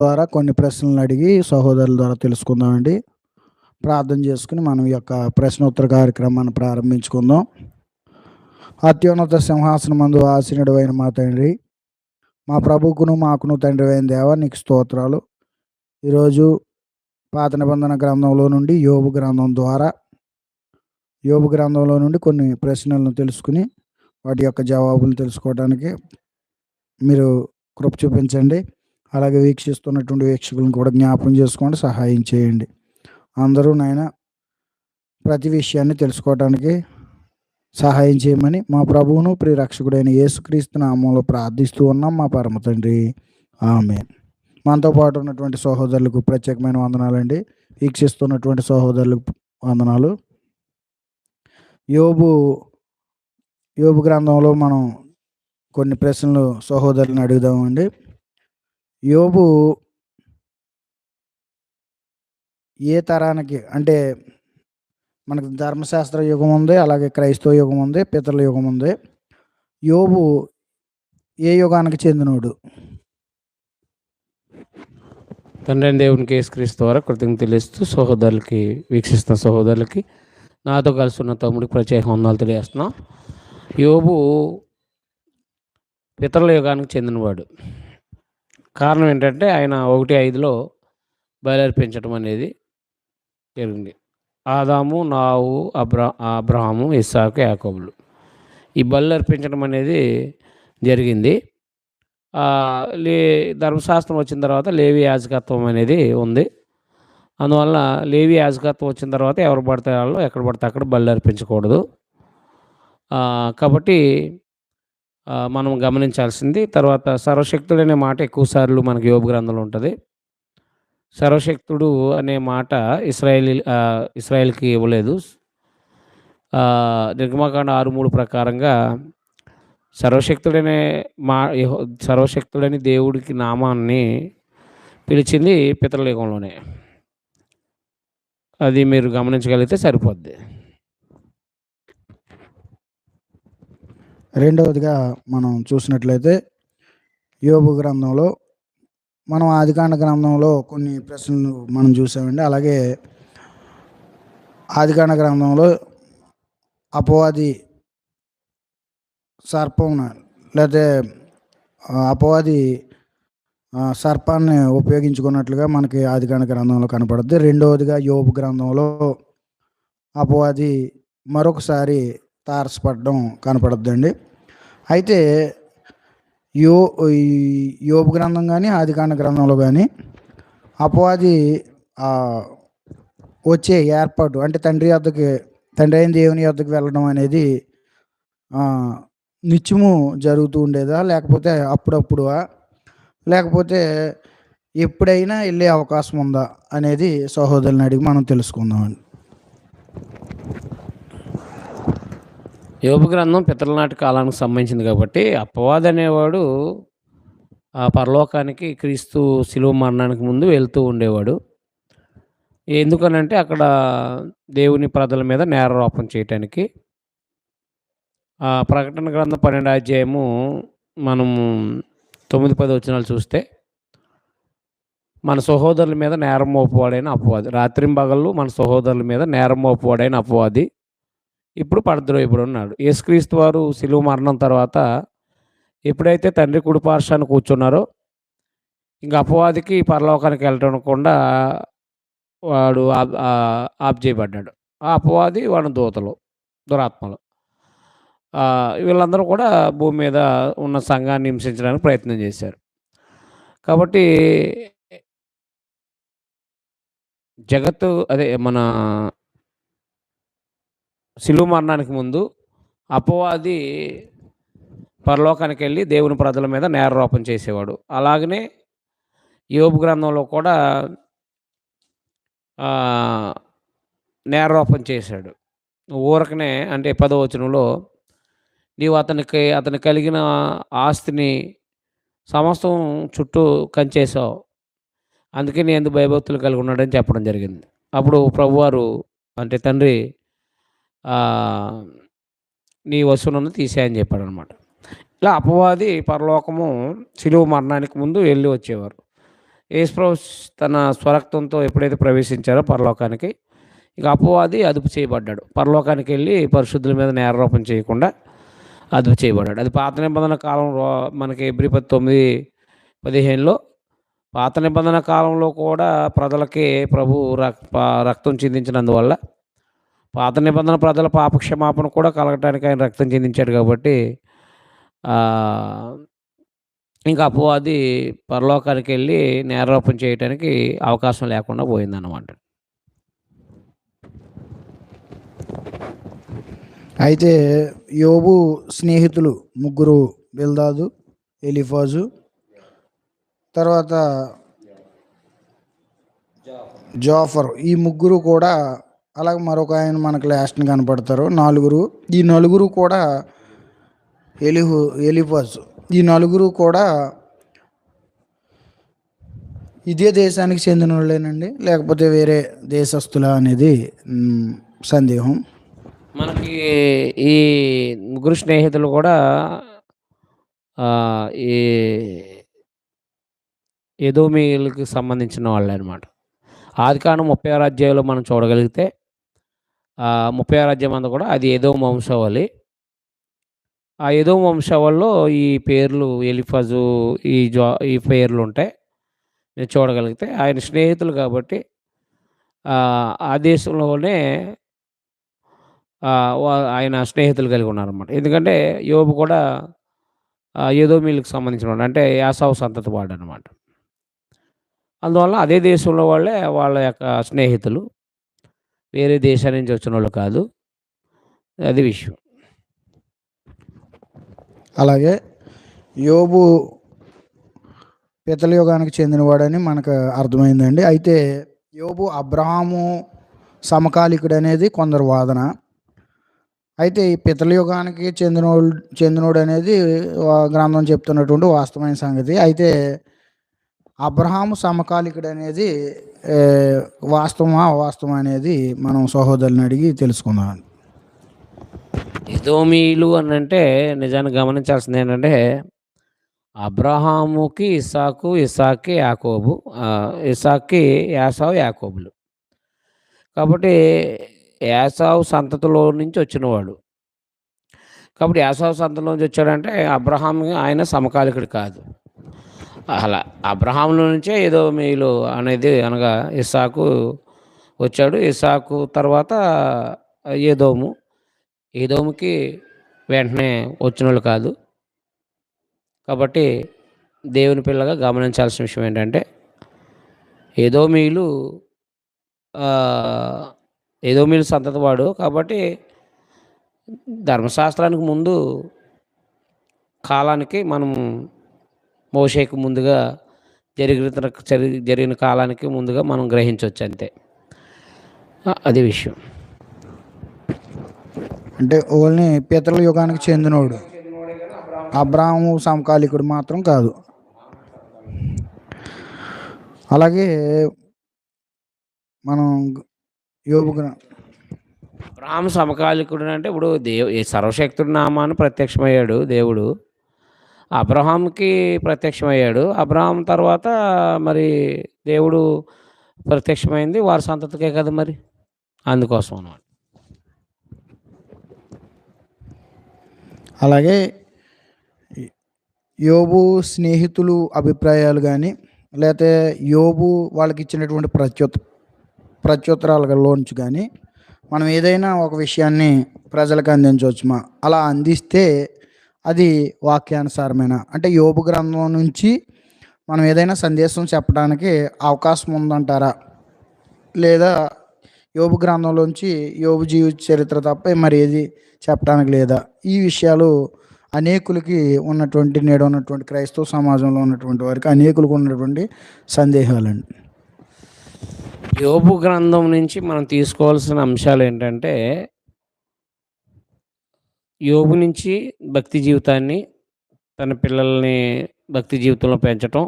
ద్వారా కొన్ని ప్రశ్నలను అడిగి సహోదరుల ద్వారా తెలుసుకుందామండి. ప్రార్థన చేసుకుని మనం ఈ యొక్క ప్రశ్నోత్తర కార్యక్రమాన్ని ప్రారంభించుకుందాం. అత్యున్నత సింహాసనమందు ఆసీనుడవైన మా తండ్రి, మా ప్రభువుకును మాకును తండ్రి అయిన దేవా, నీకు స్తోత్రాలు. ఈరోజు పాత నిబంధన గ్రంథంలో నుండి యోబు గ్రంథంలో నుండి కొన్ని ప్రశ్నలను తెలుసుకుని వాటి యొక్క జవాబులు తెలుసుకోవడానికి మీరు కృప చూపించండి. అలాగే వీక్షిస్తున్నటువంటి వీక్షకులను కూడా జ్ఞాపకం చేసుకోండి, సహాయం చేయండి. అందరూ నాయన ప్రతి విషయాన్ని తెలుసుకోవడానికి సహాయం చేయమని మా ప్రభువును ప్రియరక్షకుడైన యేసుక్రీస్తు నామంలో ప్రార్థిస్తూ ఉన్నాం మా పరమ తండ్రి, ఆమేన్. మనతో పాటు ఉన్నటువంటి సహోదరులకు ప్రత్యేకమైన వందనాలండి. వీక్షిస్తున్నటువంటి సహోదరులకు వందనాలు. యోబు గ్రంథంలో మనం కొన్ని ప్రశ్నలు సహోదరులను అడుగుదామండి. యోబు ఏ తరానికి, అంటే మనకు ధర్మశాస్త్ర యుగం ఉంది, అలాగే క్రైస్తవ యుగం ఉంది, పితరుల యుగం ఉంది. యోబు ఏ యుగానికి చెందినోడు? తండ్రి దేవునికి యేసుక్రీస్తు ద్వారా కృతజ్ఞతలు తెలుస్తూ సహోదరులకి, వీక్షిస్తున్న సహోదరులకి, నాతో కలిసి ఉన్న తమ్ముడికి ప్రత్యేక వందనాలు తెలియజేస్తున్నాం. యోబు పితరుల యుగానికి చెందినవాడు. కారణం ఏంటంటే ఆయన 1:5 బయలర్పించడం అనేది జరిగింది. ఆదాము, నావు, అబ్రహాము, ఇస్సాకు, యాకోబులు ఈ బలులు అర్పించడం అనేది జరిగింది. ధర్మశాస్త్రం వచ్చిన తర్వాత లేవి యాజకత్వం అనేది ఉంది. అందువల్ల లేవి యాజకత్వం వచ్చిన తర్వాత ఎవరు పడితే వాళ్ళు ఎక్కడ పడితే అక్కడ బలులు అర్పించకూడదు. కాబట్టి మనం గమనించాల్సింది. తర్వాత సర్వశక్తుడు అనే మాట ఎక్కువసార్లు మనకి యోబు గ్రంథంలో ఉంటుంది. సర్వశక్తుడు అనే మాట ఇశ్రాయేల్కి ఇవ్వలేదు. నిర్గమకాండ 6:3 ప్రకారంగా సర్వశక్తుడని దేవుడికి నామాన్ని పిలిచింది పితరుల యుగంలోనే. అది మీరు గమనించగలిగితే సరిపోద్ది. రెండవదిగా మనం చూసినట్లయితే యోబు గ్రంథంలో మనం ఆదికాండ గ్రంథంలో కొన్ని ప్రశ్నలు మనం చూసామండి. అలాగే ఆదికాండ గ్రంథంలో అపవాది సర్పం లేకపోతే అపవాది సర్పాన్ని ఉపయోగించుకున్నట్లుగా మనకి ఆదికాండ గ్రంథంలో కనపడుద్ది. రెండవదిగా యోబు గ్రంథంలో అపవాది మరొకసారి తారసపడడం కనపడుద్దండి. అయితే యోబు గ్రంథం కానీ ఆదికాండ గ్రంథంలో కానీ అపవాది వచ్చే ఏర్పాటు, అంటే తండ్రి అయిన దేవుని యొద్దకు వెళ్ళడం అనేది నిత్యము జరుగుతూ ఉండేదా, లేకపోతే అప్పుడప్పుడా, లేకపోతే ఎప్పుడైనా వెళ్ళే అవకాశం ఉందా అనేది సహోదరుని అడిగి మనం తెలుసుకుందామండి. యోబు గ్రంథం పితరుల నాటి కాలానికి సంబంధించింది కాబట్టి అపవాది అనేవాడు పరలోకానికి క్రీస్తు శిలువ మరణానికి ముందు వెళ్తూ ఉండేవాడు. ఎందుకనంటే అక్కడ దేవుని ప్రజల మీద నేరారోపణ చేయటానికి. ప్రకటన గ్రంథం 12వ అధ్యాయము మనము 9-10 వచనాలు చూస్తే, మన సహోదరుల మీద నేరం మోపువాడైన అపవాది, రాత్రింబగళ్ళు మన సహోదరుల మీద నేరం మోపువాడైన అపవాది ఇప్పుడు పడద్రోయబడి ఉన్నాడు. యేసుక్రీస్తు వారు శిలువ మరణం తర్వాత ఎప్పుడైతే తండ్రి కుడి పార్శ్వాన కూర్చున్నారో ఇంకా అపవాదికి పరలోకానికి వెళ్ళకుండా వాడు ఆప్ చేయబడ్డాడు. ఆ అపవాది వాడు దూతలు, దురాత్మలు, వీళ్ళందరూ కూడా భూమి మీద ఉన్న సంఘాన్ని హింసించడానికి ప్రయత్నం చేశారు. కాబట్టి మన శిలువ మరణానికి ముందు అపవాది పరలోకానికి వెళ్ళి దేవుని ప్రజల మీద నేరారోపణ చేసేవాడు. అలాగనే యోబు గ్రంథంలో కూడా నేరారోపణ చేశాడు. ఊరకనే, అంటే 10వ వచనంలో, నీవు అతని కలిగిన ఆస్తిని సమస్తం చుట్టూ కంచేసావు, అందుకే నీ ఎందుకు భయభక్తులు కలిగి ఉన్నాడని చెప్పడం జరిగింది. అప్పుడు ప్రభువారు, అంటే తండ్రి, నీ వస్తువులను తీసేయని చెప్పాడు అనమాట. ఇలా అపవాది పరలోకము శిలువ మరణానికి ముందు వెళ్ళి వచ్చేవారు. యేసుప్రభు తన స్వరక్తంతో ఎప్పుడైతే ప్రవేశించారో పరలోకానికి, ఇక అపవాది అదుపు చేయబడ్డాడు. పరలోకానికి వెళ్ళి పరిశుద్ధుల మీద నేరారోపణ చేయకుండా అదుపు చేయబడ్డాడు. అది పాత నిబంధన కాలం మనకి హెబ్రీ 9:15లో పాత నిబంధన కాలంలో కూడా ప్రజలకి ప్రభు రక్తం చిందించినందువల్ల పాత నిబంధన ప్రజల పాపక్షమాపణ కూడా కలగటానికి ఆయన రక్తం చిందించాడు కాబట్టి ఇంకా అపవాది పరలోకానికి వెళ్ళి నేరారోపణ చేయడానికి అవకాశం లేకుండా పోయిందన్నమాట. అయితే యోబు స్నేహితులు ముగ్గురు, బిల్దాదు, ఎలీఫాజు, తర్వాత జాఫర్, ఈ ముగ్గురు కూడా, అలాగే మరొక ఆయన మనకు లాస్ట్ని కనపడతారు, నలుగురు. ఈ నలుగురు కూడా ఎలీఫాజ్, ఈ నలుగురు కూడా ఇదే దేశానికి చెందిన వాళ్ళేనండి, లేకపోతే వేరే దేశస్తుల అనేది సందేహం. మనకి ఈ ముగ్గురు స్నేహితులు కూడా ఈ ఎదోమీయులకి సంబంధించిన వాళ్ళే అనమాట. ఆదికాండం 36 అధ్యాయంలో మనం చూడగలిగితే 36 అధ్యాయం అంతా కూడా అది ఎదోము వంశావళి. ఆ ఎదోము వంశావళిలో ఈ పేర్లు ఎలీఫజు, ఈ పేర్లు ఉంటాయి. మీరు చూడగలిగితే ఆయన స్నేహితులు కాబట్టి ఆ దేశంలోనే ఆయన స్నేహితులు కలిగి ఉన్నారన్నమాట. ఎందుకంటే యోబు కూడా ఎదోమీయులకు సంబంధించిన వాడు, అంటే యాసావు సంతతి వాడు అనమాట. అందువల్ల అదే దేశంలో వాళ్ళే వాళ్ళ యొక్క స్నేహితులు, వేరే దేశం నుంచి వచ్చిన వాళ్ళు కాదు. అది విషయం. అలాగే యోబు పితల యుగానికి చెందినవాడని మనకు అర్థమైందండి. అయితే యోబు అబ్రహాము సమకాలికుడు అనేది కొందరు వాదన. అయితే ఈ పితల యుగానికి చెందినోడు అనేది గ్రంథం చెప్తున్నటువంటి వాస్తవమైన సంగతి. అయితే అబ్రహాము సమకాలికుడు అనేది వాస్తవమా అవాస్తవం అనేది మనం సహోదరుని అడిగి తెలుసుకుందాం. ఎదోమీయులు అని అంటే నిజాన్ని గమనించాల్సింది ఏంటంటే అబ్రహాముకి ఇస్సాకు, ఇస్సాక్కి యాకోబు, ఇస్సాక్కి యాసావు, యాకోబులు. కాబట్టి యాసావు సంతతిలో నుంచి వచ్చినవాడు. కాబట్టి యాసావు సంతతిలో నుంచి వచ్చాడంటే అబ్రహాం ఆయన సమకాలికుడు కాదు. అలా అబ్రహాంలో నుంచే ఎదోమీయులు అనేది, అనగా ఇస్సాకు వచ్చాడు. ఇస్సాకు తర్వాత ఎదోముకి వెంటనే వచ్చిన వాళ్ళు కాదు. కాబట్టి దేవుని పిల్లగా గమనించాల్సిన విషయం ఏంటంటే ఎదోమీయులు సంతతి వాడు. కాబట్టి ధర్మశాస్త్రానికి ముందు కాలానికి మనం మోషేకు ముందుగా జరిగిన కాలానికి ముందుగా మనం గ్రహించవచ్చు, అంతే. అది విషయం. అంటే ఓన్లీ పితల యుగానికి చెందినోడు, అబ్రాహాము సమకాలికుడు మాత్రం కాదు. అలాగే మనం యోబు అబ్రహాము సమకాలికుడు అంటే ఇప్పుడు సర్వశక్తుడి నామాన్ని ప్రత్యక్షమయ్యాడు దేవుడు, అబ్రహాంకి ప్రత్యక్షమయ్యాడు. అబ్రహాం తర్వాత మరి దేవుడు ప్రత్యక్షమైంది వారి సంతతికే కదా, మరి అందుకోసం అన్నమాట. అలాగే యోబు స్నేహితులు అభిప్రాయాలు కానీ, లేకపోతే యోబు వాళ్ళకి ఇచ్చినటువంటి ప్రత్యుత్తరాలలోంచి కానీ మనం ఏదైనా ఒక విషయాన్ని ప్రజలకు అందించవచ్చుమా? అలా అందిస్తే అది వాక్యానుసారమైన, అంటే యోబు గ్రంథం నుంచి మనం ఏదైనా సందేశం చెప్పడానికి అవకాశం ఉందంటారా? లేదా యోబు గ్రంథంలోంచి యోబు జీవిత చరిత్ర తప్ప మరి ఏది చెప్పడానికి లేదా? ఈ విషయాలు అనేకులకి ఉన్నటువంటి, నేడు ఉన్నటువంటి క్రైస్తవ సమాజంలో ఉన్నటువంటి వారికి అనేకులకు ఉన్నటువంటి సందేహాలండి. యోబు గ్రంథం నుంచి మనం తీసుకోవాల్సిన అంశాలు ఏంటంటే యోబు నుంచి భక్తి జీవితాన్ని, తన పిల్లల్ని భక్తి జీవితంలో పెంచటం,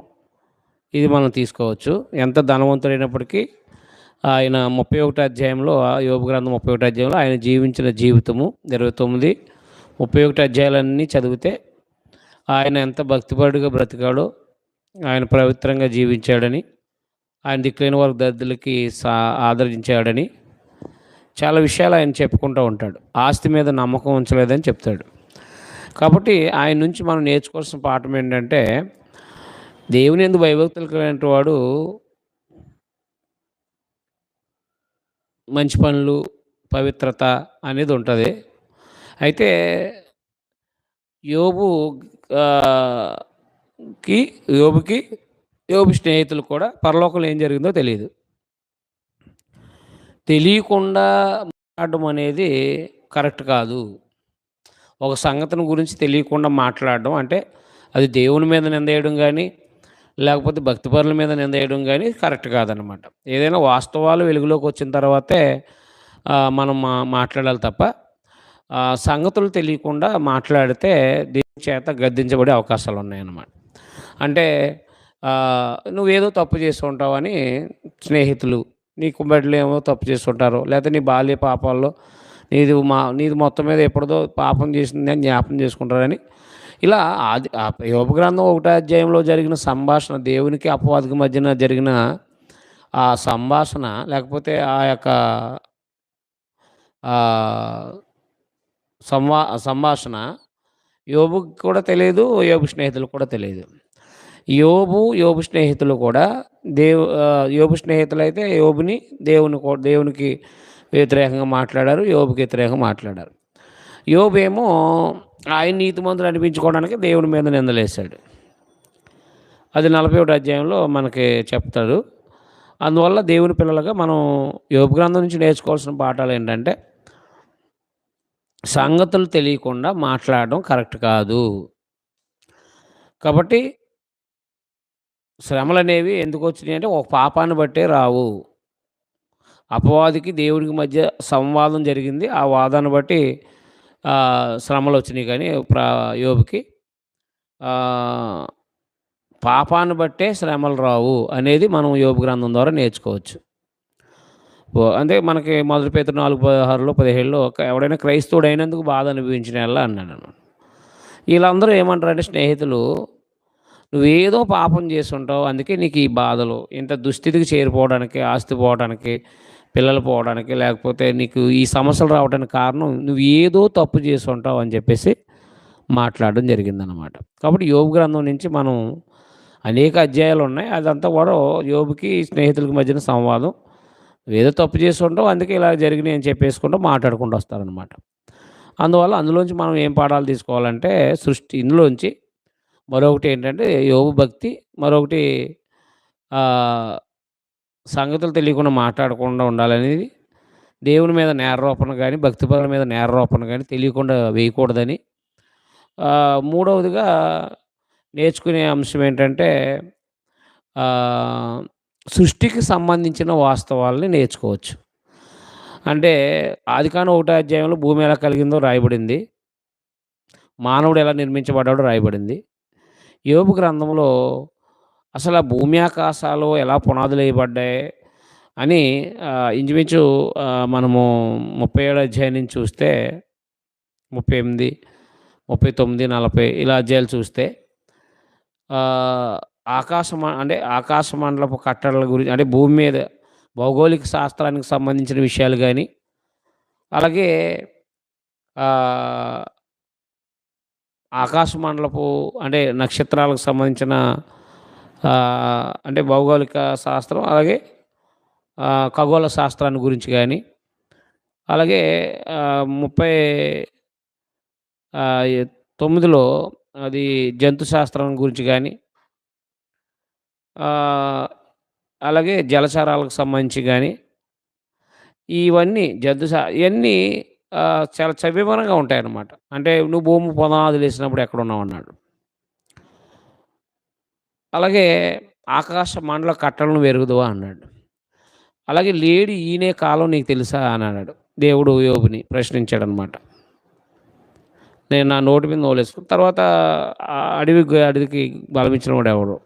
ఇది మనం తీసుకోవచ్చు. ఎంత ధనవంతుడైనప్పటికీ ఆయన 31 అధ్యాయంలో, యోబు గ్రంథం 31 అధ్యాయంలో ఆయన జీవించిన జీవితము 29, 31 అధ్యాయాలన్నీ చదివితే ఆయన ఎంత భక్తిపరుడుగా బ్రతికాడో, ఆయన పవిత్రంగా జీవించాడని, ఆయన దిక్కులేని వారికి దరిద్రులకి ఆదరించాడని చాలా విషయాలు ఆయన చెప్పుకుంటూ ఉంటాడు. ఆస్తి మీద నమ్మకం ఉంచలేదని చెప్తాడు. కాబట్టి ఆయన నుంచి మనం నేర్చుకోవాల్సిన పాఠం ఏంటంటే, దేవుని యందు భయభక్తులు కలిగిన వాడు మంచి పనులు, పవిత్రత అనేది ఉంటుంది. అయితే యోబు ఆహ్, కి యోబుకి యోబు స్నేహితులు కూడా పరలోకంలో ఏం జరిగిందో తెలీదు. తెలియకుండా మాట్లాడడం అనేది కరెక్ట్ కాదు. ఒక సంగతిని గురించి తెలియకుండా మాట్లాడడం అంటే అది దేవుని మీద నిందేయడం గానీ, లేకపోతే భక్తిపరుల మీద నిందేయడం గానీ కరెక్ట్ కాదనమాట. ఏదైనా వాస్తవాలు వెలుగులోకి వచ్చిన తర్వాతే మనం మాట్లాడాలి తప్ప సంగతులు తెలియకుండా మాట్లాడితే దేవుని చేత గద్దించబడే అవకాశాలున్నాయన్నమాట. అంటే నువ్వేదో తప్పు చేసి ఉంటావని స్నేహితులు, నీ కుమారులేమో తప్పు చేస్తుంటారు. లేకపోతే నీ బాల్య పాపాల్లో నీది మొత్తం మీద ఎప్పుడుదో పాపం చేసిందని జ్ఞాపకం చేసుకుంటారని ఇలా యోబు గ్రంథం 1వ అధ్యాయంలో జరిగిన సంభాషణ, దేవునికి అపవాదికి మధ్యన జరిగిన ఆ సంభాషణ, లేకపోతే ఆ యొక్క సంభాషణ యోబుకి కూడా తెలియదు, యోబు స్నేహితులకు కూడా తెలియదు. యోబు స్నేహితులు కూడా యోబు స్నేహితులైతే దేవునికి వ్యతిరేకంగా మాట్లాడారు, యోబుకి వ్యతిరేకంగా మాట్లాడారు. యోబేమో ఆయన నీతిమంతుడు అనిపించుకోవడానికి దేవుని మీద నిందలేశాడు. అది 41వ అధ్యాయంలో మనకి చెప్తాడు. అందువల్ల దేవుని పిల్లలుగా మనం యోబు గ్రంథం నుంచి నేర్చుకోవాల్సిన పాఠాలు ఏంటంటే, సంగతులు తెలియకుండా మాట్లాడడం కరెక్ట్ కాదు. కాబట్టి శ్రమలనేవి ఎందుకు వచ్చినాయి అంటే ఒక పాపాన్ని బట్టే రావు. అపవాదికి దేవుడికి మధ్య సంవాదం జరిగింది. ఆ వాదాన్ని బట్టి శ్రమలు వచ్చినాయి. కానీ యోబుకి పాపాన్ని బట్టే శ్రమలు రావు అనేది మనం యోబు గ్రంథం ద్వారా నేర్చుకోవచ్చు. అంటే మనకి 1 పేతురు 4:16, 17లో ఎవడైనా క్రైస్తవుడు అయినందుకు బాధ అనుభవించిన ఎడల అన్నాడు. వీళ్ళందరూ ఏమంటారంటే స్నేహితులు, నువ్వేదో పాపం చేసుంటావు, అందుకే నీకు ఈ బాధలు, ఇంత దుస్థితికి చేరిపోవడానికి, ఆస్తి పోవడానికి, పిల్లలు పోవడానికి, లేకపోతే నీకు ఈ సమస్యలు రావడానికి కారణం నువ్వు ఏదో తప్పు చేసి ఉంటావు అని చెప్పేసి మాట్లాడడం జరిగిందనమాట. కాబట్టి యోబు గ్రంథం నుంచి మనం అనేక అధ్యాయాలు ఉన్నాయి. అదంతా కూడా యోబుకి స్నేహితులకి మధ్యన సంవాదం. ఏదో తప్పు చేసి ఉంటావు, అందుకే ఇలా జరిగినాయి అని చెప్పేసుకుంటూ మాట్లాడుకుంటూ వస్తారనమాట. అందువల్ల అందులోంచి మనం ఏం పాఠాలు తీసుకోవాలంటే, ఇందులోంచి మరొకటి ఏంటంటే యోబు భక్తి, మరొకటి సంగతులు తెలియకుండా మాట్లాడకుండా ఉండాలనేది, దేవుని మీద నేరారోపణ కానీ, భక్తిపరుల మీద నేరారోపణ కానీ తెలియకుండా వేయకూడదని. మూడవదిగా నేర్చుకునే అంశం ఏంటంటే, సృష్టికి సంబంధించిన వాస్తవాలని నేర్చుకోవచ్చు. అంటే ఆదికాండం 1వ అధ్యాయంలో భూమి ఎలా కలిగిందో రాయబడింది, మానవుడు ఎలా నిర్మించబడ్డాడో రాయబడింది. యోబు గ్రంథంలో అసలు ఆ భూమి ఆకాశాలు ఎలా పునాదులు వేయబడ్డాయి అని ఇంచుమించు మనము 37వ అధ్యాయం నుంచి చూస్తే 38, 39, 40 ఇలా అధ్యాయాలు చూస్తే ఆకాశ మండలపు కట్టడల గురించి, అంటే భూమి మీద భౌగోళిక శాస్త్రానికి సంబంధించిన విషయాలు కానీ, అలాగే ఆకాశ మండలపు అంటే నక్షత్రాలకు సంబంధించిన అంటే భౌగోళిక శాస్త్రం, అలాగే ఖగోళ శాస్త్రాన్ని గురించి కానీ, అలాగే 39లో అది జంతు శాస్త్రం గురించి కానీ, అలాగే జలచరాలకు సంబంధించి కానీ, ఇవన్నీ ఇవన్నీ చాలా సవివరంగా ఉంటాయన్నమాట. అంటే నువ్వు భూమి పునాదులు వేసినప్పుడు ఎక్కడున్నావు అన్నాడు. అలాగే ఆకాశ మండల కట్టలను వెరుగుదువా అన్నాడు. అలాగే లేడి ఈనే కాలం నీకు తెలుసా అని అన్నాడు. దేవుడు యోబుని ప్రశ్నించాడనమాట. నేను నా నోటి మీద నోలేసుకుని తర్వాత అడవికి బలమిచ్చిన వాడు ఎవడు,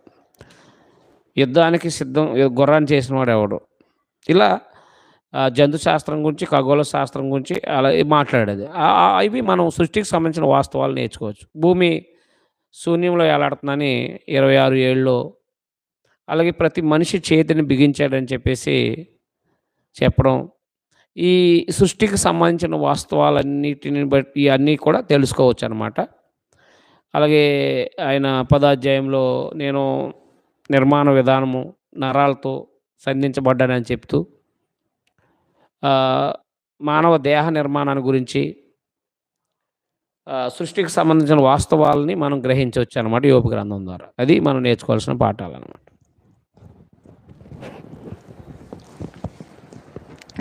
యుద్ధానికి గుర్రాన్ని చేసిన వాడు ఎవడు, ఇలా జంతు శాస్త్రం గురించి, ఖగోళ శాస్త్రం గురించి అలా మాట్లాడేది. ఇవి మనం సృష్టికి సంబంధించిన వాస్తవాలు నేర్చుకోవచ్చు. భూమి శూన్యంలో ఎలాడుతుందని 26 ఏళ్ళలో అలాగే ప్రతి మనిషి చేతిని బిగించాడని చెప్పేసి చెప్పడం. ఈ సృష్టికి సంబంధించిన వాస్తవాలన్నిటిని బట్టి ఇయన్నీ కూడా తెలుసుకోవచ్చనమాట. అలాగే ఆయన 10వ అధ్యాయంలో నేను నిర్మాణ విధానము నరాలతో సంధించబడ్డానని చెప్తూ ఆహ్, మానవ దేహ నిర్మాణాన్ని గురించి సృష్టికి సంబంధించిన వాస్తవాలని మనం గ్రహించొచ్చనమాట యోబు గ్రంథం ద్వారా. అది మనం నేర్చుకోవాల్సిన పాఠాలనమాట.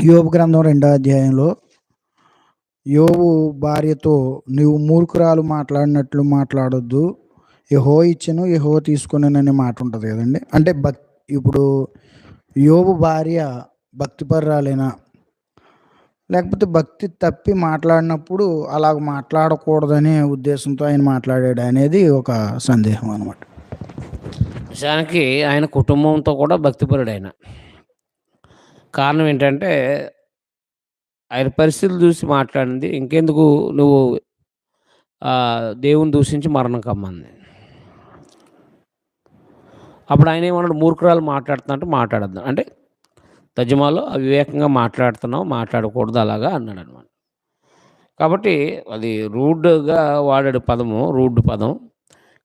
యోబు గ్రంథం 2వ అధ్యాయంలో యోబు భార్యతో నీవు మూర్ఖురాలు మాట్లాడినట్లు మాట్లాడొద్దు, యెహోవా ఇచ్చెను యెహోవా తీసుకొనెననే మాట ఉంటుంది కదండి. అంటే ఇప్పుడు యోబు భార్య భక్తిపరురాలేనా, లేకపోతే భక్తి తప్పి మాట్లాడినప్పుడు అలాగ మాట్లాడకూడదనే ఉద్దేశంతో ఆయన మాట్లాడాడు అనేది ఒక సందేహం అనమాట. నిజానికి ఆయన కుటుంబంతో కూడా భక్తిపరుడాయన. కారణం ఏంటంటే ఆయన పరిస్థితులు చూసి మాట్లాడింది. ఇంకెందుకు నువ్వు దేవుని దూషించి మరణం కమ్మంది. అప్పుడు ఆయన ఏమన్నాడు, మూర్ఖురాలు మాట్లాడుతున్నట్టు మాట్లాడొద్దు. అంటే తర్జుమాలో అవివేకంగా మాట్లాడుతున్నావు, మాట్లాడకూడదు అలాగా అన్నాడనమాట. కాబట్టి అది రూడ్‌గా వాడాడు పదము, రూడ్ పదం.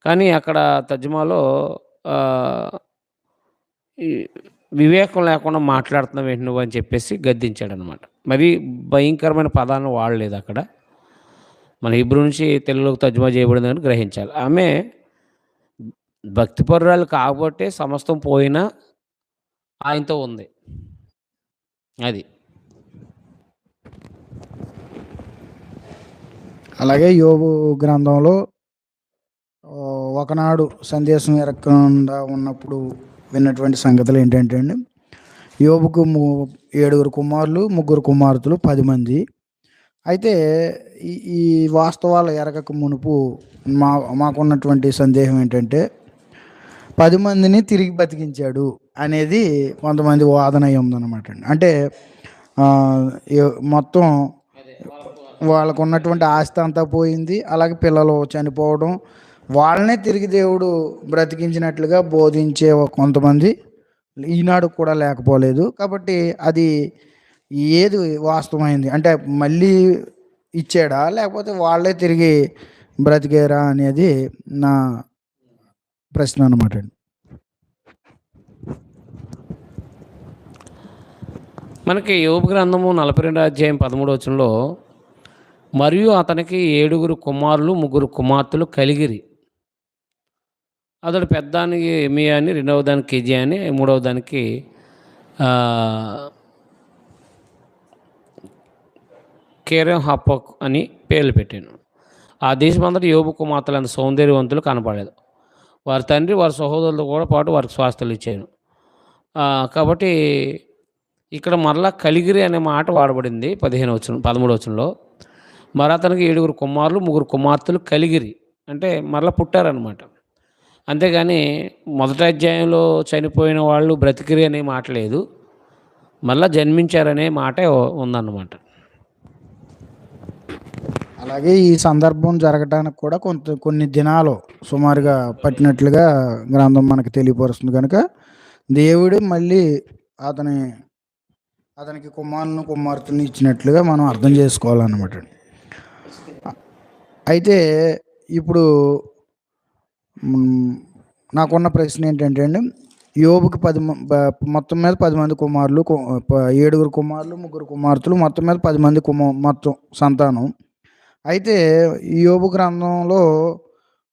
కానీ అక్కడ తర్జుమాలో ఈ వివేకం లేకుండా మాట్లాడుతున్నావేంటి నువ్వు అని చెప్పేసి గద్దించాడనమాట. మరీ భయంకరమైన పదాలను వాడలేదు అక్కడ. మన హీబ్రూ నుంచి తెలుగులోకి తర్జుమా చేయబడిందని గ్రహించాలి. ఆమె భక్తిపరురాలు కాబట్టే సమస్తం పోయినా ఆయనతో ఉంది. అది. అలాగే యోబు గ్రంథంలో ఒకనాడు సందేశం ఎరగకుండా ఉన్నప్పుడు విన్నటువంటి సంగతులు ఏంటంటే అండి, యోబుకు 7 కుమారులు 3 కుమార్తెలు 10 మంది. అయితే ఈ వాస్తవాలు ఎరగక మునుపు మాకున్నటువంటి సందేహం ఏంటంటే 10 మందిని తిరిగి బతికించాడు అనేది కొంతమంది వాదన అయి ఉందన్నమాట అండి. అంటే మొత్తం వాళ్ళకు ఉన్నటువంటి ఆస్తి అంతా పోయింది, అలాగే పిల్లలు చనిపోవడం, వాళ్ళనే తిరిగి దేవుడు బ్రతికించినట్లుగా బోధించే కొంతమంది ఈనాడు కూడా లేకపోలేదు. కాబట్టి అది ఏది వాస్తవమైంది అంటే మళ్ళీ ఇచ్చాడా, లేకపోతే వాళ్ళే తిరిగి బ్రతికారా అనేది నా ప్రశ్న అనమాట అండి. మనకి యోబు గ్రంథము 42వ అధ్యాయం 13వ వచనంలో మరియు అతనికి 7 కుమారులు 3 కుమార్తెలు కలిగిరి. అతడు పెద్దానికి ఎమియా అని, రెండవ దానికి కెజియా అని, మూడవ దానికి కేరెం హప్పక్ అని పేర్లు పెట్టాను. ఆ దేశమంతటా యోబు కుమార్తెలు అంత సౌందర్యవంతులు కనపడలేదు. వారి తండ్రి వారి సహోదరులతో కూడా పాటు వారికి స్వాస్థ్యాలు ఇచ్చాను. కాబట్టి ఇక్కడ మరలా కలిగిరి అనే మాట వాడబడింది 13వ వచనంలో. మరి అతనికి 7 కుమారులు 3 కుమార్తెలు కలిగిరి అంటే మరలా పుట్టారనమాట. అంతేగాని మొదటి అధ్యాయంలో చనిపోయిన వాళ్ళు బ్రతికిరి అనే మాట లేదు, మళ్ళా జన్మించారనే మాటే ఉందన్నమాట. అలాగే ఈ సందర్భం జరగడానికి కూడా కొన్ని దినాలు సుమారుగా పట్టినట్లుగా గ్రంథం మనకు తెలియపరుస్తుంది. కనుక దేవుడు మళ్ళీ అతనికి కుమారులను కుమార్తెలను ఇచ్చినట్లుగా మనం అర్థం చేసుకోవాలన్నమాట. అయితే ఇప్పుడు నాకున్న ప్రశ్న ఏంటంటే అండి, యోబుకి మొత్తం మీద 10 మంది కుమారులు, 7 కుమారులు 3 కుమార్తెలు, మొత్తం మీద 10 మంది మొత్తం సంతానం. అయితే యోబు గ్రంథంలో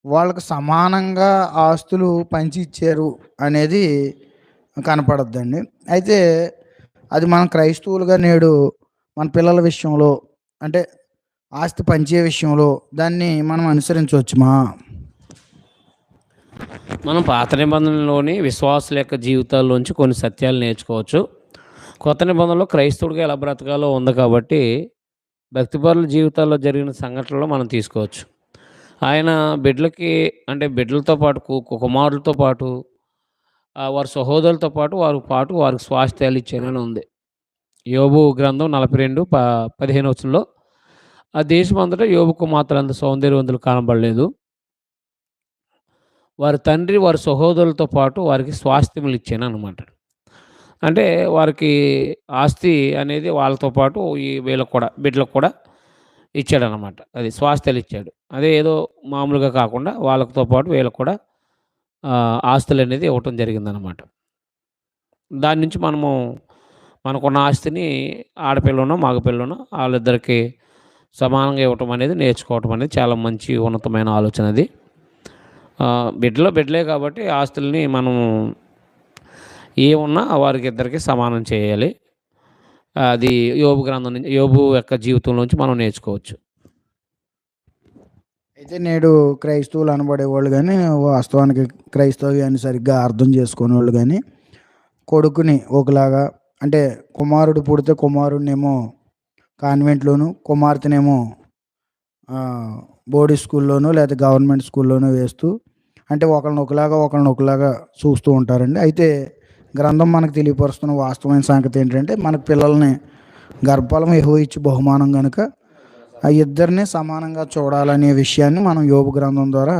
వాళ్ళకి సమానంగా ఆస్తులు పంచి ఇచ్చారు అనేది కనపడద్దండి. అయితే అది మనం క్రైస్తవులుగా నేడు మన పిల్లల విషయంలో అంటే ఆస్తి పంచే విషయంలో దాన్ని మనం అనుసరించవచ్చుమా? మనం పాత నిబంధనలోని విశ్వాసుల యొక్క జీవితాల్లోంచి కొన్ని సత్యాలు నేర్చుకోవచ్చు. కొత్త నిబంధనలో క్రైస్తవుడిగా ఎలా బ్రతకాలో ఉంది కాబట్టి భక్తిపరుల జీవితాల్లో జరిగిన సంఘటనలో మనం తీసుకోవచ్చు. ఆయన బిడ్డలకి అంటే బిడ్డలతో పాటు కుమారులతో పాటు వారి సహోదరులతో పాటు వారికి స్వాస్థ్యాలు ఇచ్చానని ఉంది. యోబు గ్రంథం 42:15 వచనంలో ఆ దేశం అంతటా యోబు కుమార్తెలంత సౌందర్యవంతులు కనబడలేదు. వారి తండ్రి వారి సహోదరులతో పాటు వారికి స్వాస్థ్యములు ఇచ్చాననమాట. అంటే వారికి ఆస్తి అనేది వాళ్ళతో పాటు ఈ వీళ్ళకి కూడా బిడ్డలకు కూడా ఇచ్చాడనమాట. అది స్వాస్థ్యాలు ఇచ్చాడు. అదే ఏదో మామూలుగా కాకుండా వాళ్ళతో పాటు వీళ్ళకి కూడా ఆస్తులనేది ఇవ్వటం జరిగిందనమాట. దాని నుంచి మనకున్న ఆస్తిని ఆడపిల్లనో, మగపిల్లనో ఆళ్ళిద్దరికీ సమానంగా ఇవ్వటం అనేది నేర్చుకోవటం అనేది చాలా మంచి ఉన్నతమైన ఆలోచన అది. బిడ్డలే కాబట్టి ఆస్తుల్ని మనం ఏమున్నా వారికి ఇద్దరికీ సమానం చేయాలి. అది యోబు గ్రంథం నుంచి, యోబు యొక్క జీవితంలోంచి మనం నేర్చుకోవచ్చు. అయితే నేడు క్రైస్తవులు అనబడేవాళ్ళు గానీ, వాస్తవానికి క్రైస్తవ్యాన్ని సరిగ్గా అర్థం చేసుకునేవాళ్ళు గానీ, కొడుకుని ఒకలాగా అంటే కుమారుడు పుడితే కుమారుడినేమో కాన్వెంట్‌లోను, కుమార్తెనేమో బోర్డింగ్ స్కూల్‌లోనో లేదా గవర్నమెంట్ స్కూల్‌లోనో వేస్తూ అంటే ఒకళ్ళని ఒకలాగా చూస్తూ ఉంటారండి. అయితే గ్రంథం మనకు తెలియపరుస్తున్న వాస్తవమైన సంగతి ఏంటంటే, మనకు పిల్లల్ని గర్భఫలం యెహోవా ఇచ్చు బహుమానం గనుక ఆ ఇద్దరిని సమానంగా చూడాలనే విషయాన్ని మనం యోబు గ్రంథం ద్వారా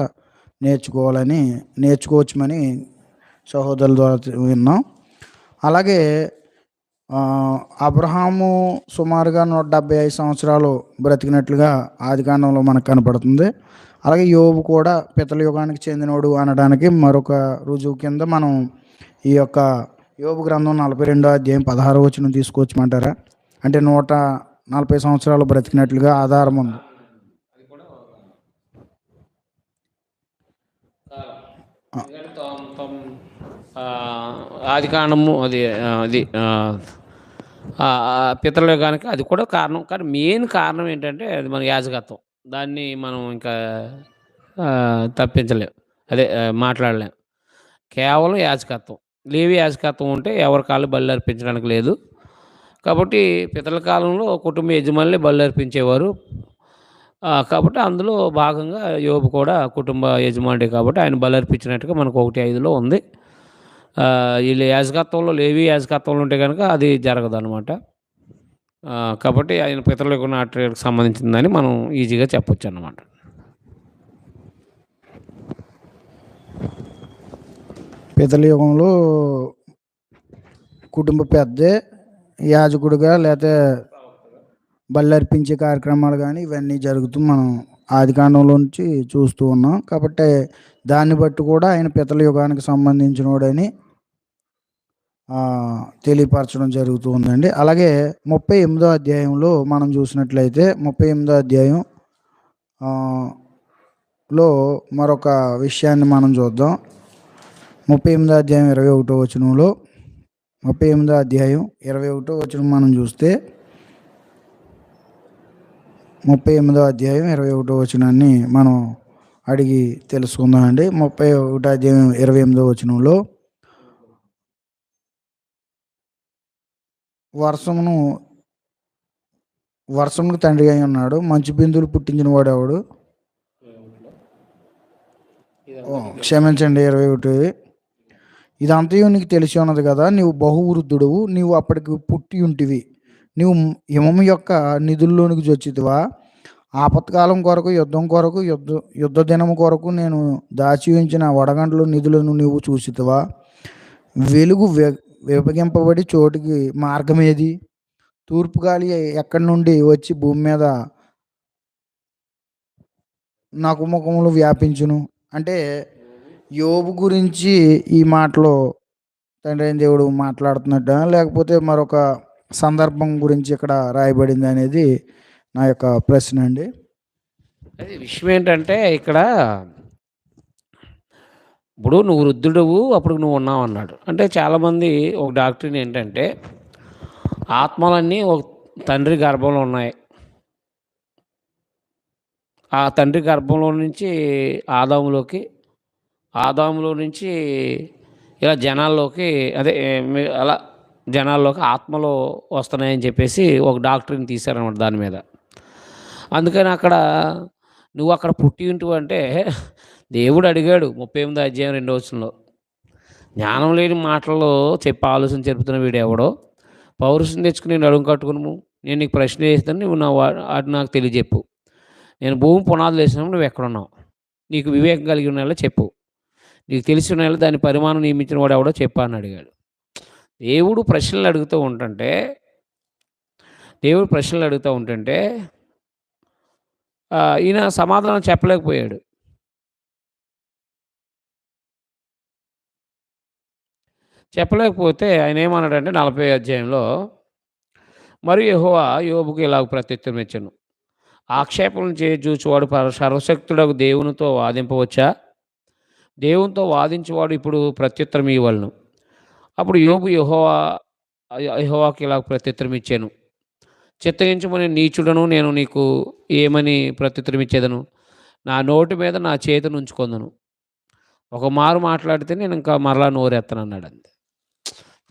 నేర్చుకోవచ్చుమని సహోదరుల ద్వారా విన్నాం. అలాగే అబ్రహాము సుమారుగా 175 సంవత్సరాలు బ్రతికినట్లుగా ఆదికాండంలో మనకు కనపడుతుంది. అలాగే యోబు కూడా పితల యుగానికి చెందినోడు అనడానికి మరొక రుజువు కింద మనం ఈ యొక్క యోబు గ్రంథం 42వ అధ్యాయం 16వ వచనం తీసుకోవచ్చమంటారా? అంటే 140 సంవత్సరాలు బ్రతికినట్లుగా ఆధారం ఉంది. ఆదికాండము అది పితరుల యుగానికి అది కూడా కారణం. కానీ మెయిన్ కారణం ఏంటంటే అది మన యాజకత్వం. దాన్ని మనం ఇంకా తప్పించలేం. మాట్లాడలేం. కేవలం యాజకత్వం. లేవి యాజకత్వం ఉంటే ఎవరి కాళ్ళు బలి అర్పించడానికి లేదు. కాబట్టి పితరుల కాలంలో కుటుంబ యజమానులే బలి అర్పించేవారు. కాబట్టి అందులో భాగంగా యోబు కూడా కుటుంబ యజమానుడే కాబట్టి ఆయన బలి అర్పించినట్టుగా మనకు 1:5లో ఉంది. వీళ్ళు యాజకత్వంలో లేవి యాజకత్వంలో ఉంటే కనుక అది జరగదనమాట. కాబట్టి ఆయన పితరులకు నాటికి సంబంధించిందని మనం ఈజీగా చెప్పొచ్చు అన్నమాట. పితల యుగంలో కుటుంబ పెద్దే యాజకుడిగా లేకపోతే బలి అర్పించే కార్యక్రమాలు కానీ ఇవన్నీ జరుగుతూ మనం ఆదికాండంలో నుంచి చూస్తూ ఉన్నాం. కాబట్టి దాన్ని బట్టి కూడా ఆయన పితల యుగానికి సంబంధించినోడని తెలియపరచడం జరుగుతూ ఉందండి. అలాగే 38వ అధ్యాయంలో మనం చూసినట్లయితే 38వ అధ్యాయం లో మరొక విషయాన్ని మనం చూద్దాం. 38వ అధ్యాయం 21వ వచనంలో 38వ అధ్యాయం 21వ వచనం మనం చూస్తే 38వ అధ్యాయం 21వ వచనాన్ని మనం అడిగి తెలుసుకుందామండి. 31వ అధ్యాయం 28వ వచనంలో వర్షముకు తండ్రి అయి ఉన్నాడు, మంచు బిందువులు పుట్టించిన వాడు ఎవడు? క్షమించండి 21. ఇదంతయు నీకు తెలిసి ఉన్నది కదా, నీవు బహువృద్ధుడువు, నీవు అప్పటికి పుట్టి ఉంటివి, నీవు హిమము యొక్క నిధుల్లోనికి జొచ్చితివా? ఆపత్కాలం కొరకు యుద్ధ దినము కొరకు నేను దాచి ఉంచిన వడగండ్ల నిధులను నీవు చూసితివా? వెలుగు విభజింపబడి చోటికి మార్గం ఏది? తూర్పు గాలి ఎక్కడి నుండి వచ్చి భూమి మీద నాకు ముఖములు వ్యాపించును? అంటే యోబు గురించి ఈ మాటలో తండ్రి అయిన దేవుడు మాట్లాడుతున్నట్ట, లేకపోతే మరొక సందర్భం గురించి ఇక్కడ రాయబడింది అనేది నా యొక్క ప్రశ్న అండి. అది విషయం ఏంటంటే ఇక్కడ ఇప్పుడు నువ్వు వృద్ధుడువు అప్పుడు నువ్వు ఉన్నావు అన్నాడు. అంటే చాలామంది ఒక డాక్టరీని ఏంటంటే ఆత్మలన్నీ ఒక తండ్రి గర్భంలో ఉన్నాయి. ఆ తండ్రి గర్భంలో నుంచి ఆదాములో నుంచి ఇలా జనాల్లోకి ఆత్మలో వస్తున్నాయని చెప్పేసి ఒక డాక్టరీని తీశారనమాట దాని మీద. అందుకని నువ్వు అక్కడ పుట్టి ఉంటూ అంటే దేవుడు అడిగాడు 38వ అధ్యాయం 2వ వచనంలో, జ్ఞానం లేని మాటల్లో చెప్పి ఆలోచన చెరుపుతున్న వీడు ఎవడో, పౌరుషం తెచ్చుకుని నేను అడుగు కట్టుకును, నేను నీకు ప్రశ్న వేస్తాను, నువ్వు అది నాకు తెలియజెప్పు. నేను భూమి పునాదులు వేసినప్పుడు నువ్వు ఎక్కడున్నావు, నీకు వివేకం కలిగి ఉన్న చెప్పు, నీకు తెలిసిన ఎడల దాని పరిమాణం నియమించిన వాడు ఎవడో చెప్పు అని అడిగాడు. దేవుడు ప్రశ్నలు అడుగుతూ ఉంటుంటే దేవుడు ప్రశ్నలు అడుగుతూ ఉంటుంటే ఈయన సమాధానం చెప్పలేకపోయాడు. చెప్పలేకపోతే ఆయన ఏమన్నాడంటే 40 అధ్యాయంలో, మరియు యెహోవా యోబుకు ఇలాగ ప్రత్యుత్తరం ఇచ్చెను. ఆక్షేపణలు చేజూచువాడు సర్వశక్తుడగు దేవునితో వాదింపవచ్చా? దేవునితో వాదించువాడు ఇప్పుడు ప్రత్యుత్తరం ఇవ్వవలెను. అప్పుడు యోబు యెహోవాకు ఇలాగ ప్రత్యుత్తరం ఇచ్చాను. చిత్తగించుమని నీచుడను నేను నీకు ఏమని ప్రత్యుత్తరం ఇచ్చేదను? నా నోటి మీద నా చేతిని ఉంచుకొందును. ఒక మారు మాట్లాడితే నేను ఇంకా మరలా నోరెత్తను అన్నాడు అంతే.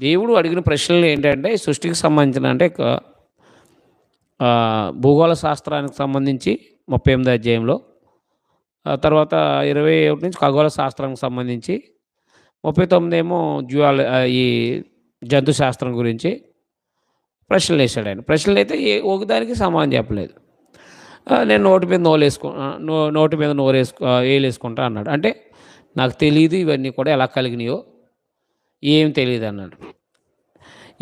దేవుడు అడిగిన ప్రశ్నలు ఏంటంటే సృష్టికి సంబంధించిన అంటే భూగోళ శాస్త్రానికి సంబంధించి 38 అధ్యాయంలో, తర్వాత 21 నుంచి ఖగోళ శాస్త్రానికి సంబంధించి, 39 ఏమో ఈ జంతు శాస్త్రం గురించి ప్రశ్నలు వేసాడు ఆయన. ప్రశ్నలు అయితే ఒకదానికి సమాధానం చెప్పలేదు. నేను నోటి మీద వేలేసుకుంటా అన్నాడు. అంటే నాకు తెలియదు ఇవన్నీ కూడా ఎలా కలిగినాయో ఏం తెలియదు అన్నాడు.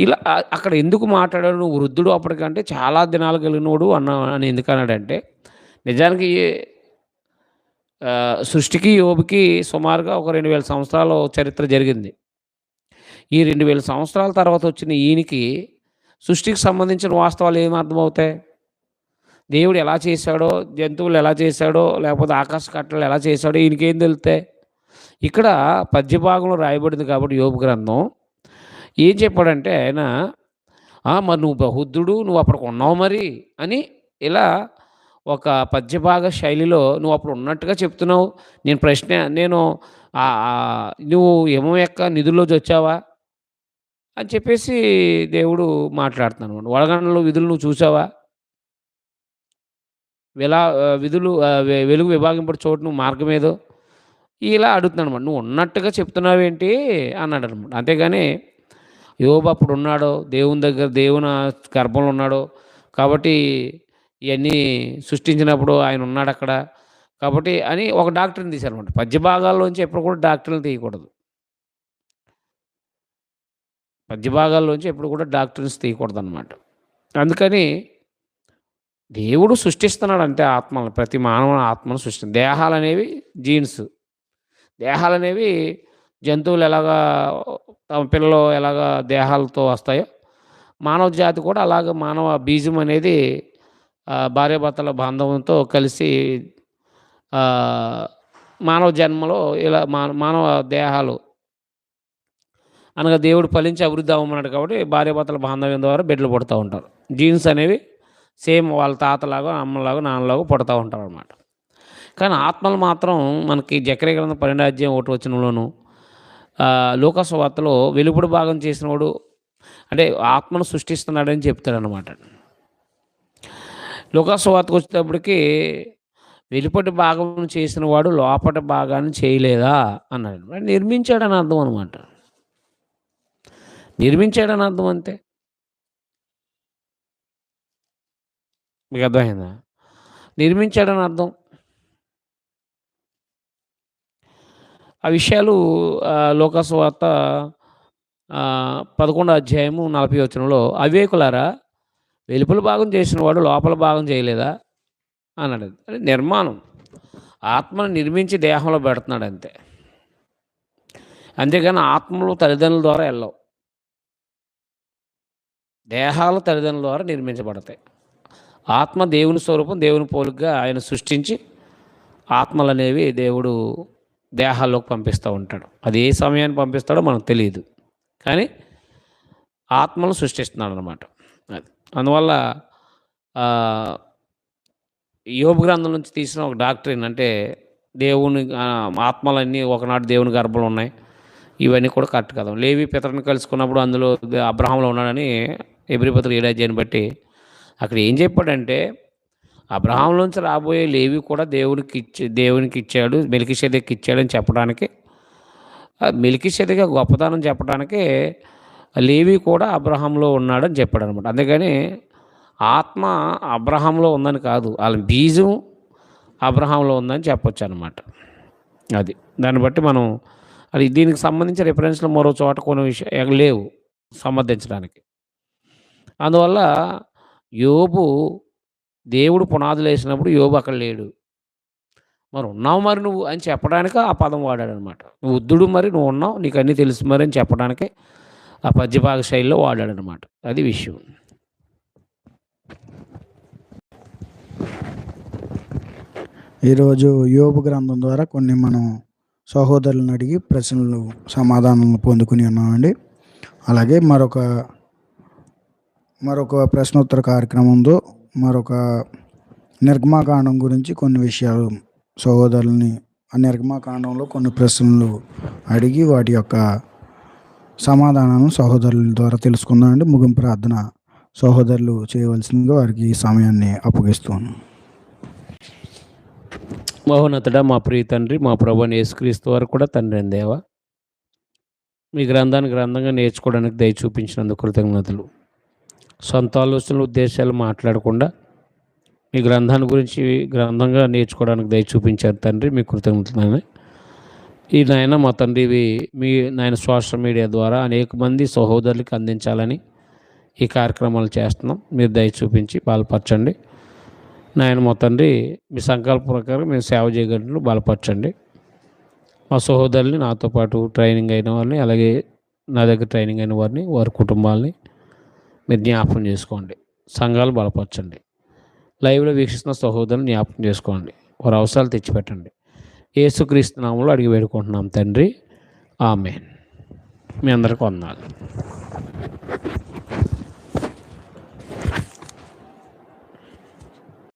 ఇలా అక్కడ ఎందుకు మాట్లాడాడు? నువ్వు వృద్ధుడు అప్పటికంటే చాలా దినాలు కలిగినోడు అని ఎందుకు అన్నాడంటే, నిజానికి సృష్టికి యోబుకి సుమారుగా ఒక 2000 సంవత్సరాల చరిత్ర జరిగింది. ఈ 2000 సంవత్సరాల తర్వాత వచ్చిన ఈయనకి సృష్టికి సంబంధించిన వాస్తవాలు ఏమి అర్థమవుతాయి? దేవుడు ఎలా చేశాడో, జంతువులు ఎలా చేశాడో, లేకపోతే ఆకాశ కట్టలు ఎలా చేశాడో ఈయనకేం తెలుస్తాయి? ఇక్కడ పద్యభాగంలో రాయబడింది కాబట్టి యోబు గ్రంథం ఏం చెప్పాడంటే ఆయన, మరి నువ్వు బహుద్ధుడు, నువ్వు అప్పటికి ఉన్నావు మరి అని ఇలా ఒక పద్యభాగ శైలిలో నువ్వు అప్పుడు ఉన్నట్టుగా చెప్తున్నావు. నేను నువ్వు యెహోవా యొక్క నిధుల్లోంచి వచ్చావా అని చెప్పేసి దేవుడు మాట్లాడుతున్నాను. వడగండ్లలో విధులు నువ్వు చూసావా? విధులు వెలుగు విభాగింపడి చోటు నువ్వు మార్గం ఏదో ఇలా అడుగుతున్నాడు అనమాట. నువ్వు ఉన్నట్టుగా చెప్తున్నావేంటి అన్నాడు అనమాట. అంతేగాని యోబు అప్పుడు ఉన్నాడో, దేవుని దగ్గర దేవుని గర్భంలో ఉన్నాడో కాబట్టి ఇవన్నీ సృష్టించినప్పుడు ఆయన ఉన్నాడు అక్కడ కాబట్టి అని ఒక డాక్టర్ని తీశారనమాట. పద్య భాగాల్లోంచి ఎప్పుడు కూడా డాక్టర్ని తీయకూడదు. పద్య భాగాల్లోంచి ఎప్పుడు కూడా డాక్టర్స్ తీయకూడదు అనమాట. అందుకని దేవుడు సృష్టిస్తున్నాడు అంతే ఆత్మలు. ప్రతి మానవ ఆత్మను దేహాలు అనేవి జీన్స్. దేహాలు అనేవి జంతువులు ఎలాగా తమ పిల్లలు ఎలాగా దేహాలతో వస్తాయో మానవ జాతి కూడా అలాగ మానవ బీజం అనేది భార్యాభర్తల బంధంతో కలిసి మానవ జన్మలో ఇలా మానవ దేహాలు అనగా దేవుడు ఫలించి అభివృద్ధి అవ్వమన్నాడు కాబట్టి భార్యాభర్తల బాంధవ్యం ద్వారా బిడ్డలు పుడతా ఉంటారు. జీన్స్ అనేవి సేమ్ వాళ్ళ తాతలాగా అమ్మలాగా నాన్నలాగా పుడతా ఉంటారు అన్నమాట. కానీ ఆత్మలు మాత్రం మనకి జకర్యా గ్రంథం 12 అధ్యాయం 1 వచనంలోను, లూకా సువార్తలో వెలుపడి భాగం చేసినవాడు అంటే ఆత్మను సృష్టిస్తున్నాడని చెప్తాడనమాట. లూకా సువార్తకు వచ్చేటప్పటికి వెలుపటి భాగం చేసిన వాడు లోపటి భాగాన్ని చేయలేదా అన్నాడు. నిర్మించాడని అర్థం అనమాట. నిర్మించాడని అర్థం అంతే. మీకు అర్థమైందా? నిర్మించాడని అర్థం. ఆ విషయాలు లూకా సువార్త 11 అధ్యాయము 40 వచనంలో, అవివేకులారా వెలుపల భాగం చేసిన వాడు లోపల భాగం చేయలేదా అన్నాడు. అంటే నిర్మాణం, ఆత్మను నిర్మించి దేహంలో పెడుతున్నాడు అంతే. అంతేగాని ఆత్మలు తల్లిదండ్రుల ద్వారా వెళ్ళవు. దేహాలు తల్లిదండ్రుల ద్వారా నిర్మించబడతాయి. ఆత్మ దేవుని స్వరూపం, దేవుని పోలికగా ఆయన సృష్టించి ఆత్మలు అనేవి దేవుడు దేహాల్లోకి పంపిస్తూ ఉంటాడు. అది ఏ సమయాన్ని పంపిస్తాడో మనకు తెలియదు, కానీ ఆత్మను సృష్టిస్తున్నాడు అన్నమాట. అది అందువల్ల యోబు గ్రంథం నుంచి తీసిన ఒక డాక్ట్రిన్ అంటే దేవుని ఆత్మలన్నీ ఒకనాడు దేవుని గర్భంలో ఉన్నాయి, ఇవన్నీ కూడా కరెక్ట్ కదా. లేవి పితరుని కలుసుకున్నప్పుడు అందులో అబ్రహాంలో ఉన్నాడని హెబ్రీ పత్రిక 7 అధ్యాయాన్ని బట్టి అక్కడ ఏం చెప్పాడంటే, అబ్రహాంలోంచి రాబోయే లేవి కూడా దేవునికి ఇచ్చాడు, మెల్కీషెదెకుకి ఇచ్చాడని చెప్పడానికి, మెల్కీషెదెకు గొప్పతనం చెప్పడానికి లేవి కూడా అబ్రహాంలో ఉన్నాడని చెప్పాడు అనమాట. అందుకని ఆత్మ అబ్రహాంలో ఉందని కాదు, వాళ్ళ బీజం అబ్రహాంలో ఉందని చెప్పొచ్చు అనమాట. అది దాన్ని బట్టి మనం అది దీనికి సంబంధించిన రిఫరెన్స్‌లు మరో చోట కొన్ని విషయాలు లేవు సమర్థించడానికి. అందువల్ల యోబు దేవుడు పునాదులేసినప్పుడు యోబు అక్కడ లేడు. మరి ఉన్నావు మరి నువ్వు అని చెప్పడానికి ఆ పదం వాడాడనమాట. నువ్వు వృద్ధుడు మరి నువ్వు ఉన్నావు, నీకు అన్నీ తెలుసు మరి అని చెప్పడానికే ఆ పద్యభాగ శైలిలో వాడాడనమాట. అది విషయం. ఈరోజు యోబు గ్రంథం ద్వారా కొన్ని మనం సహోదరులను అడిగి ప్రశ్నలు సమాధానాలు పొందుకుని ఉన్నామండి. అలాగే మరొక ప్రశ్నోత్తర కార్యక్రమంలో మరొక నిర్గమాకాండం గురించి కొన్ని విషయాలు సహోదరుల్ని ఆ నిర్గమాకాండంలో కొన్ని ప్రశ్నలు అడిగి వాటి యొక్క సమాధానాలను సహోదరుల ద్వారా తెలుసుకుందామండి. ముగింపు ప్రార్థన సహోదరులు చేయవలసిందిగా వారికి ఈ సమయాన్ని అప్పగిస్తున్నాను. మహోన్నతుడా, మా ప్రియ తండ్రి, మా ప్రభువైన యేసుక్రీస్తు వారు కూడా తండ్రి అయిన దేవా, మీ గ్రంథంగా నేర్చుకోవడానికి దయ చూపించినందుకు కృతజ్ఞతలు. సొంత ఆలోచనలు ఉద్దేశాలు మాట్లాడకుండా మీ గ్రంథాన్ని గురించి గ్రంథంగా నేర్చుకోవడానికి దయ చూపించారు తండ్రి, మీ కృతజ్ఞతలు. ఈ నాయన మా తండ్రి ఇవి మీ నాయన సోషల్ మీడియా ద్వారా అనేక మంది సహోదరులకి అందించాలని ఈ కార్యక్రమాలు చేస్తున్నాం. మీరు దయ చూపించి బలపరచండి నాయన. మా తండ్రి మీ సంకల్ప ప్రకారం మేము సేవ చేయగలను బలపరచండి. మా సహోదరుల్ని, నాతో పాటు ట్రైనింగ్ అయిన వారిని, అలాగే నా దగ్గర ట్రైనింగ్ అయిన వారిని, వారి కుటుంబాలని మీరు జ్ఞాపకం చేసుకోండి. సంఘాలు బలపరచండి. లైవ్లో వీక్షిస్తున్న సహోదరులు జ్ఞాపకం చేసుకోండి. వారి అవసరాలు తెచ్చిపెట్టండి. యేసుక్రీస్తు నామములో అడిగి వేడుకుంటున్నాం తండ్రి, ఆమేన్. మీ అందరికీ వందనాలు.